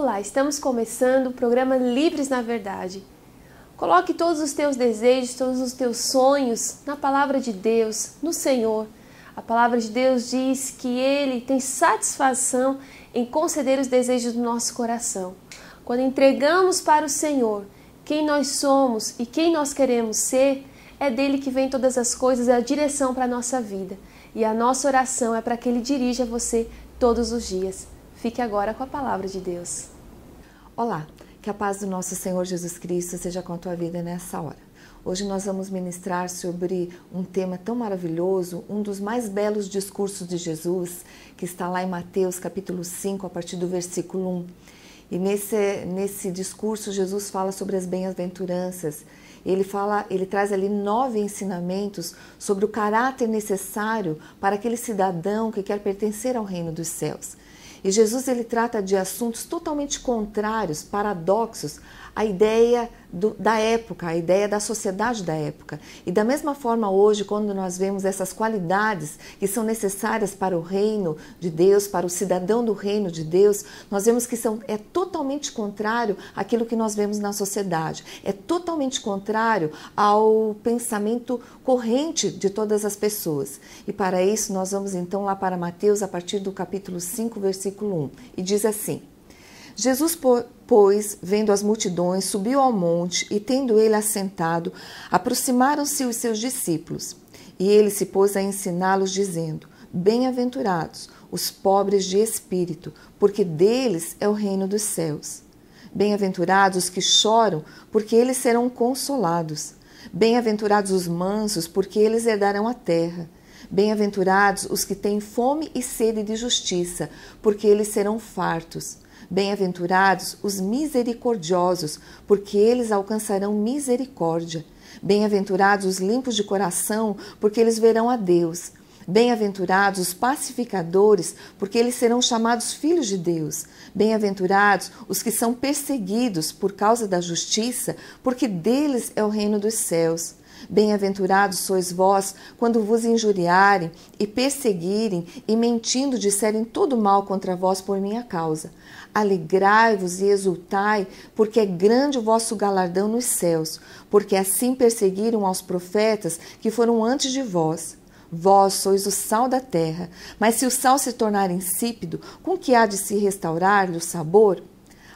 Olá, estamos começando o programa Livres na Verdade. Coloque todos os teus desejos, todos os teus sonhos na palavra de Deus, no Senhor. A palavra de Deus diz que Ele tem satisfação em conceder os desejos do nosso coração. Quando entregamos para o Senhor quem nós somos e quem nós queremos ser, é dele que vem todas as coisas, é a direção para a nossa vida. E a nossa oração é para que Ele dirija você todos os dias. Fique agora com a palavra de Deus. Olá, que a paz do nosso Senhor Jesus Cristo seja com a tua vida nessa hora. Hoje nós vamos ministrar sobre um tema tão maravilhoso, um dos mais belos discursos de Jesus, que está lá em Mateus capítulo 5, a partir do versículo 1. E nesse discurso Jesus fala sobre as bem-aventuranças. Ele traz ali 9 ensinamentos sobre o caráter necessário para aquele cidadão que quer pertencer ao reino dos céus. E Jesus ele trata de assuntos totalmente contrários, paradoxos, à ideia da época, à ideia da sociedade da época. E da mesma forma hoje, quando nós vemos essas qualidades que são necessárias para o reino de Deus, para o cidadão do reino de Deus, nós vemos que é totalmente contrário àquilo que nós vemos na sociedade. É totalmente contrário ao pensamento corrente de todas as pessoas. E para isso nós vamos então lá para Mateus, a partir do capítulo 5, versículo 1. E diz assim: Jesus, pois, vendo as multidões, subiu ao monte e, tendo ele assentado, aproximaram-se os seus discípulos. E ele se pôs a ensiná-los, dizendo: Bem-aventurados os pobres de espírito, porque deles é o reino dos céus. Bem-aventurados os que choram, porque eles serão consolados. Bem-aventurados os mansos, porque eles herdarão a terra. Bem-aventurados os que têm fome e sede de justiça, porque eles serão fartos. Bem-aventurados os misericordiosos, porque eles alcançarão misericórdia. Bem-aventurados os limpos de coração, porque eles verão a Deus. Bem-aventurados os pacificadores, porque eles serão chamados filhos de Deus. Bem-aventurados os que são perseguidos por causa da justiça, porque deles é o reino dos céus. Bem-aventurados sois vós, quando vos injuriarem e perseguirem e mentindo disserem todo mal contra vós por minha causa. Alegrai-vos e exultai, porque é grande o vosso galardão nos céus, porque assim perseguiram aos profetas que foram antes de vós. Vós sois o sal da terra, mas se o sal se tornar insípido, com que há de se restaurar-lhe o sabor?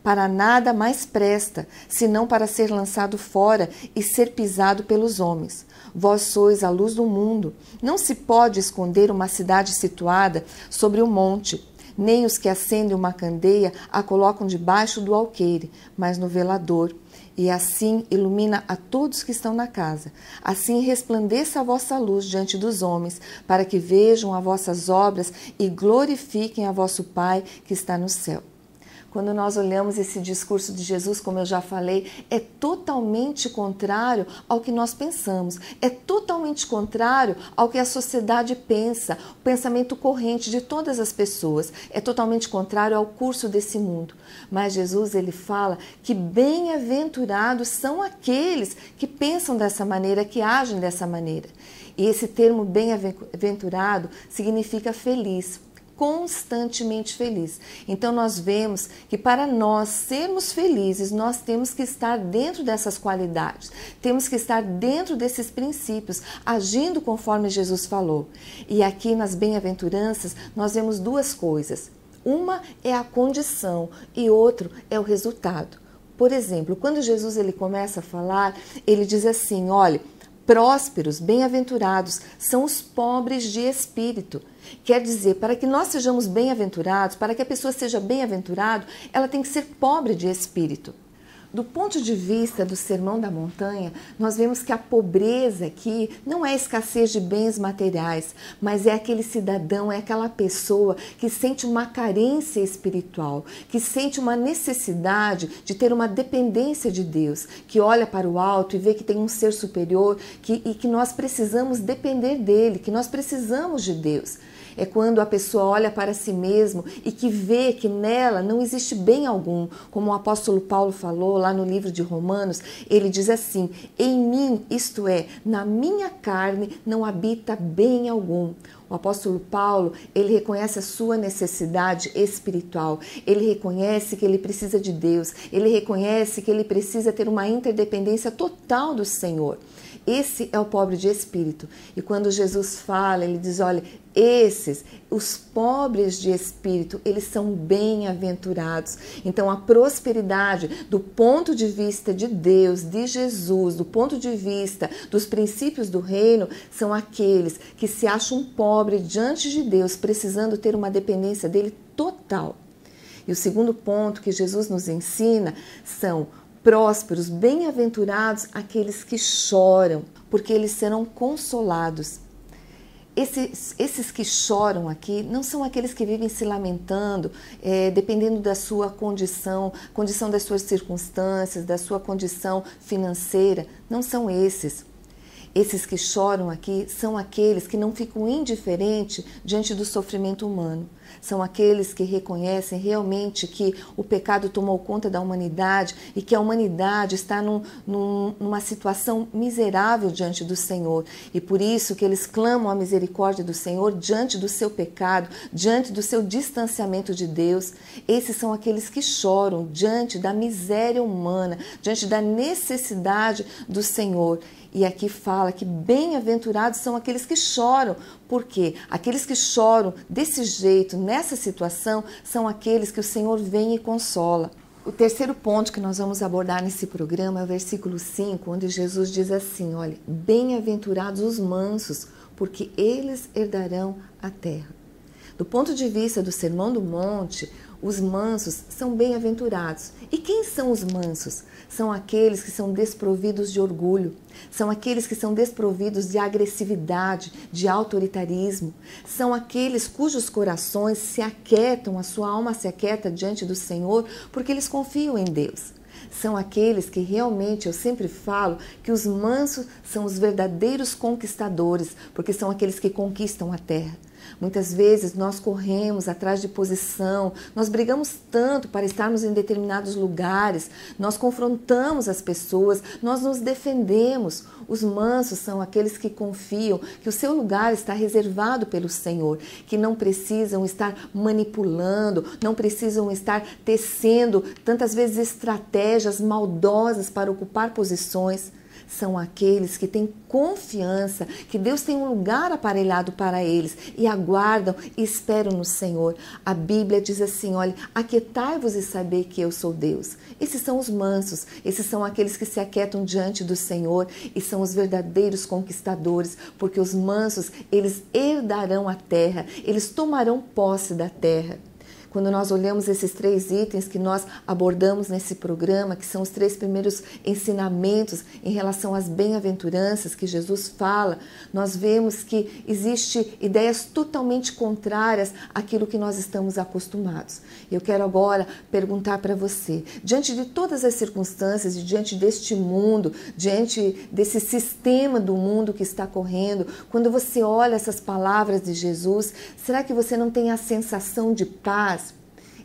Para nada mais presta, senão para ser lançado fora e ser pisado pelos homens. Vós sois a luz do mundo. Não se pode esconder uma cidade situada sobre o monte, nem os que acendem uma candeia a colocam debaixo do alqueire, mas no velador, e assim ilumina a todos que estão na casa. Assim resplandeça a vossa luz diante dos homens, para que vejam as vossas obras e glorifiquem a vosso Pai que está no céu. Quando nós olhamos esse discurso de Jesus, como eu já falei, é totalmente contrário ao que nós pensamos. É totalmente contrário ao que a sociedade pensa, o pensamento corrente de todas as pessoas. É totalmente contrário ao curso desse mundo. Mas Jesus, ele fala que bem-aventurados são aqueles que pensam dessa maneira, que agem dessa maneira. E esse termo bem-aventurado significa feliz, constantemente feliz. Então nós vemos que para nós sermos felizes, nós temos que estar dentro dessas qualidades, temos que estar dentro desses princípios, agindo conforme Jesus falou. E aqui nas bem-aventuranças nós vemos duas coisas. Uma é a condição e outro é o resultado. Por exemplo, quando Jesus ele começa a falar, ele diz assim: olha, prósperos, bem-aventurados são os pobres de espírito. Quer dizer, para que nós sejamos bem-aventurados, para que a pessoa seja bem-aventurada, ela tem que ser pobre de espírito. Do ponto de vista do Sermão da Montanha, nós vemos que a pobreza aqui não é escassez de bens materiais, mas é aquele cidadão, é aquela pessoa que sente uma carência espiritual, que sente uma necessidade de ter uma dependência de Deus, que olha para o alto e vê que tem um ser superior e que nós precisamos depender dele, que nós precisamos de Deus. É quando a pessoa olha para si mesmo e que vê que nela não existe bem algum, como o apóstolo Paulo falou lá no livro de Romanos, ele diz assim: em mim, isto é, na minha carne, não habita bem algum. O apóstolo Paulo, ele reconhece a sua necessidade espiritual, ele reconhece que ele precisa de Deus, ele reconhece que ele precisa ter uma interdependência total do Senhor. Esse é o pobre de espírito. E quando Jesus fala, ele diz, olha, os pobres de espírito, eles são bem-aventurados. Então, a prosperidade do ponto de vista de Deus, de Jesus, do ponto de vista dos princípios do reino, são aqueles que se acham pobres diante de Deus, precisando ter uma dependência dele total. E o segundo ponto que Jesus nos ensina são prósperos, bem-aventurados aqueles que choram, porque eles serão consolados. Esses que choram aqui não são aqueles que vivem se lamentando, dependendo da sua condição das suas circunstâncias, da sua condição financeira. Não são esses. Esses que choram aqui são aqueles que não ficam indiferentes diante do sofrimento humano. São aqueles que reconhecem realmente que o pecado tomou conta da humanidade e que a humanidade está numa situação miserável diante do Senhor. E por isso que eles clamam a misericórdia do Senhor diante do seu pecado, diante do seu distanciamento de Deus. Esses são aqueles que choram diante da miséria humana, diante da necessidade do Senhor. E aqui fala que bem-aventurados são aqueles que choram, porque aqueles que choram desse jeito, nessa situação, são aqueles que o Senhor vem e consola. O terceiro ponto que nós vamos abordar nesse programa é o versículo 5, onde Jesus diz assim, olha, bem-aventurados os mansos, porque eles herdarão a terra. Do ponto de vista do Sermão do Monte, os mansos são bem-aventurados. E quem são os mansos? São aqueles que são desprovidos de orgulho, são aqueles que são desprovidos de agressividade, de autoritarismo, são aqueles cujos corações se aquietam, a sua alma se aquieta diante do Senhor, porque eles confiam em Deus. São aqueles que realmente, eu sempre falo, que os mansos são os verdadeiros conquistadores, porque são aqueles que conquistam a terra. Muitas vezes nós corremos atrás de posição, nós brigamos tanto para estarmos em determinados lugares, nós confrontamos as pessoas, nós nos defendemos. Os mansos são aqueles que confiam que o seu lugar está reservado pelo Senhor, que não precisam estar manipulando, não precisam estar tecendo tantas vezes estratégias maldosas para ocupar posições. São aqueles que têm confiança que Deus tem um lugar aparelhado para eles e aguardam e esperam no Senhor. A Bíblia diz assim, olha, aquietai-vos e sabei que eu sou Deus. Esses são os mansos, esses são aqueles que se aquietam diante do Senhor e são os verdadeiros conquistadores, porque os mansos, eles herdarão a terra, eles tomarão posse da terra. Quando nós olhamos esses 3 itens que nós abordamos nesse programa, que são os 3 primeiros ensinamentos em relação às bem-aventuranças que Jesus fala, nós vemos que existem ideias totalmente contrárias àquilo que nós estamos acostumados. Eu quero agora perguntar para você, diante de todas as circunstâncias e diante deste mundo, diante desse sistema do mundo que está correndo, quando você olha essas palavras de Jesus, será que você não tem a sensação de paz?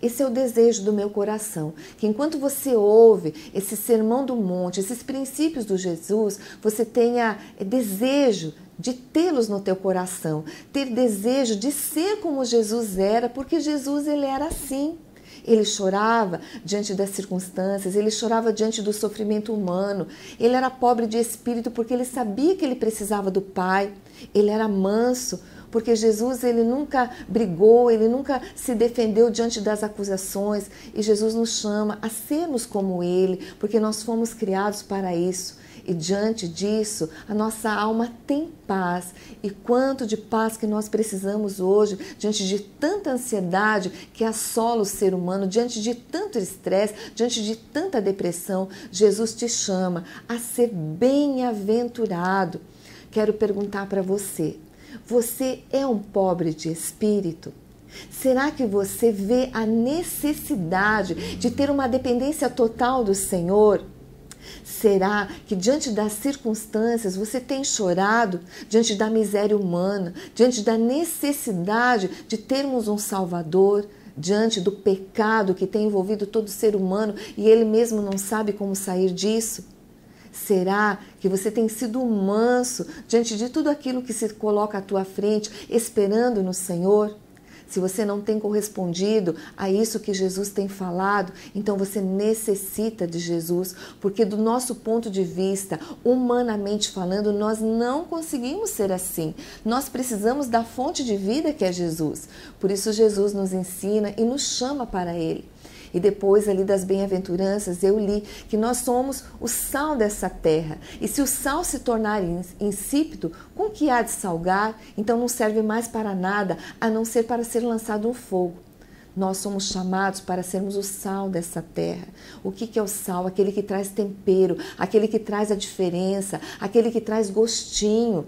Esse é o desejo do meu coração, que enquanto você ouve esse sermão do monte, esses princípios do Jesus, você tenha desejo de tê-los no teu coração, ter desejo de ser como Jesus era, porque Jesus ele era assim. Ele chorava diante das circunstâncias, ele chorava diante do sofrimento humano, ele era pobre de espírito porque ele sabia que ele precisava do Pai, ele era manso, porque Jesus ele nunca brigou, ele nunca se defendeu diante das acusações e Jesus nos chama a sermos como ele, porque nós fomos criados para isso. E diante disso, a nossa alma tem paz. E quanto de paz que nós precisamos hoje, diante de tanta ansiedade que assola o ser humano, diante de tanto estresse, diante de tanta depressão, Jesus te chama a ser bem-aventurado. Quero perguntar para você, você é um pobre de espírito? Será que você vê a necessidade de ter uma dependência total do Senhor? Será que diante das circunstâncias você tem chorado, diante da miséria humana, diante da necessidade de termos um Salvador? diante do pecado que tem envolvido todo ser humano e ele mesmo não sabe como sair disso? Será que você tem sido manso diante de tudo aquilo que se coloca à tua frente, esperando no Senhor? Se você não tem correspondido a isso que Jesus tem falado, então você necessita de Jesus, porque do nosso ponto de vista, humanamente falando, nós não conseguimos ser assim. Nós precisamos da fonte de vida que é Jesus. Por isso Jesus nos ensina e nos chama para Ele. E depois ali das bem-aventuranças eu li que nós somos o sal dessa terra. E se o sal se tornar insípido, com que há de salgar? Então não serve mais para nada, a não ser para ser lançado no fogo. Nós somos chamados para sermos o sal dessa terra. O que é o sal? Aquele que traz tempero, aquele que traz a diferença, aquele que traz gostinho.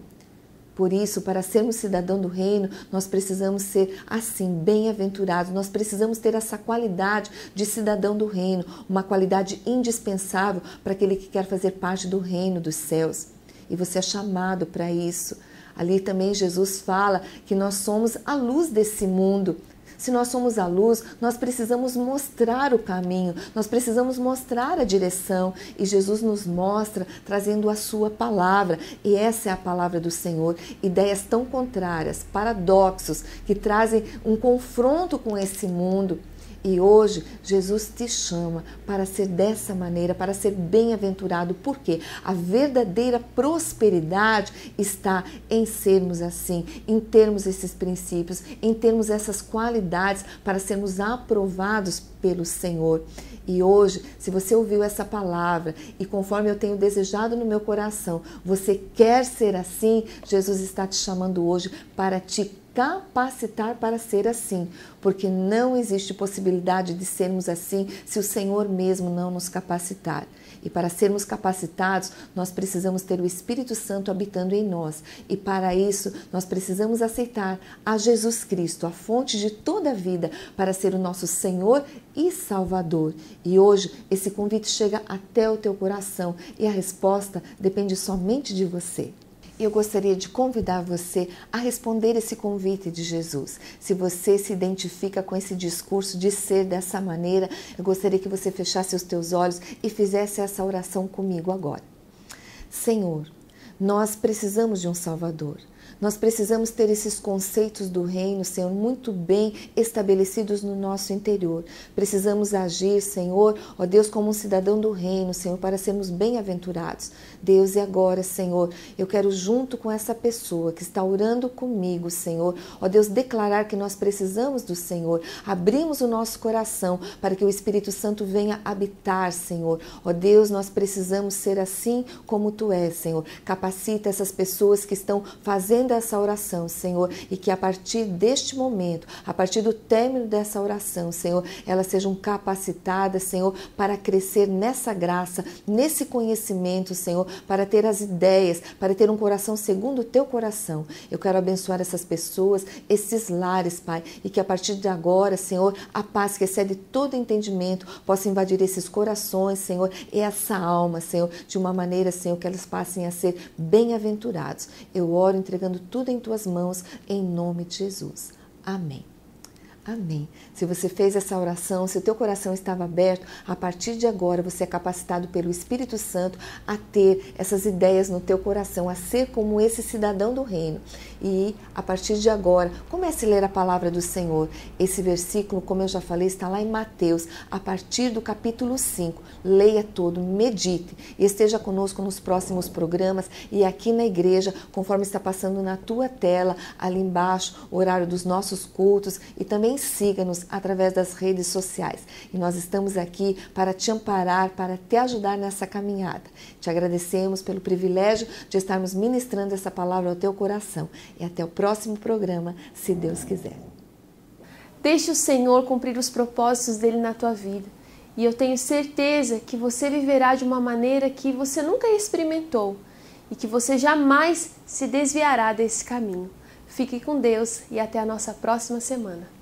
Por isso, para sermos cidadão do reino, nós precisamos ser assim, bem-aventurados. Nós precisamos ter essa qualidade de cidadão do reino, uma qualidade indispensável para aquele que quer fazer parte do reino dos céus. E você é chamado para isso. Ali também Jesus fala que nós somos a luz desse mundo. Se nós somos a luz, nós precisamos mostrar o caminho, nós precisamos mostrar a direção. E Jesus nos mostra trazendo a sua palavra. E essa é a palavra do Senhor. Ideias tão contrárias, paradoxos, que trazem um confronto com esse mundo. E hoje Jesus te chama para ser dessa maneira, para ser bem-aventurado, porque a verdadeira prosperidade está em sermos assim, em termos esses princípios, em termos essas qualidades para sermos aprovados pelo Senhor. E hoje, se você ouviu essa palavra e conforme eu tenho desejado no meu coração, você quer ser assim, Jesus está te chamando hoje para te capacitar para ser assim, porque não existe possibilidade de sermos assim se o Senhor mesmo não nos capacitar. E para sermos capacitados, nós precisamos ter o Espírito Santo habitando em nós. E para isso, nós precisamos aceitar a Jesus Cristo, a fonte de toda a vida, para ser o nosso Senhor e Salvador. E hoje, esse convite chega até o teu coração e a resposta depende somente de você. Eu gostaria de convidar você a responder esse convite de Jesus. Se você se identifica com esse discurso de ser dessa maneira, eu gostaria que você fechasse os teus olhos e fizesse essa oração comigo agora. Senhor, nós precisamos de um Salvador. Nós precisamos ter esses conceitos do reino, Senhor, muito bem estabelecidos no nosso interior. Precisamos agir, Senhor, ó Deus, como um cidadão do reino, Senhor, para sermos bem-aventurados. Deus, e agora, Senhor, eu quero junto com essa pessoa que está orando comigo, Senhor, ó Deus, declarar que nós precisamos do Senhor. Abrimos o nosso coração para que o Espírito Santo venha habitar, Senhor. Ó Deus, nós precisamos ser assim como Tu és, Senhor. Capacita essas pessoas que estão fazendo essa oração, Senhor, e que a partir deste momento, a partir do término dessa oração, Senhor, elas sejam capacitadas, Senhor, para crescer nessa graça, nesse conhecimento, Senhor, para ter as ideias, para ter um coração segundo o Teu coração. Eu quero abençoar essas pessoas, esses lares, Pai, e que a partir de agora, Senhor, a paz que excede todo entendimento possa invadir esses corações, Senhor, e essa alma, Senhor, de uma maneira, Senhor, que elas passem a ser bem-aventurados. Eu oro entregando tudo em Tuas mãos, em nome de Jesus. Amém. Amém. Se você fez essa oração, se o teu coração estava aberto, a partir de agora você é capacitado pelo Espírito Santo a ter essas ideias no teu coração, a ser como esse cidadão do reino. E a partir de agora, comece a ler a palavra do Senhor. Esse versículo, como eu já falei, está lá em Mateus, a partir do capítulo 5. Leia todo, medite e esteja conosco nos próximos programas e aqui na igreja, conforme está passando na tua tela, ali embaixo, o horário dos nossos cultos, e também siga-nos através das redes sociais. E nós estamos aqui para te amparar, para te ajudar nessa caminhada. Te agradecemos pelo privilégio de estarmos ministrando essa palavra ao teu coração. E até o próximo programa, se Deus quiser. Deixe o Senhor cumprir os propósitos dele na tua vida. E eu tenho certeza que você viverá de uma maneira que você nunca experimentou e que você jamais se desviará desse caminho. Fique com Deus e até a nossa próxima semana.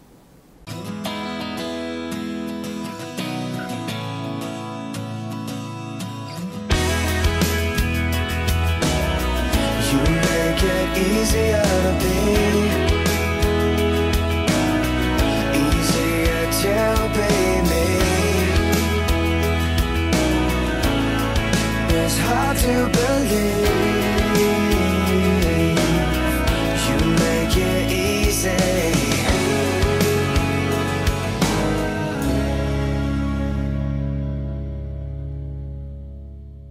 You make it easier to be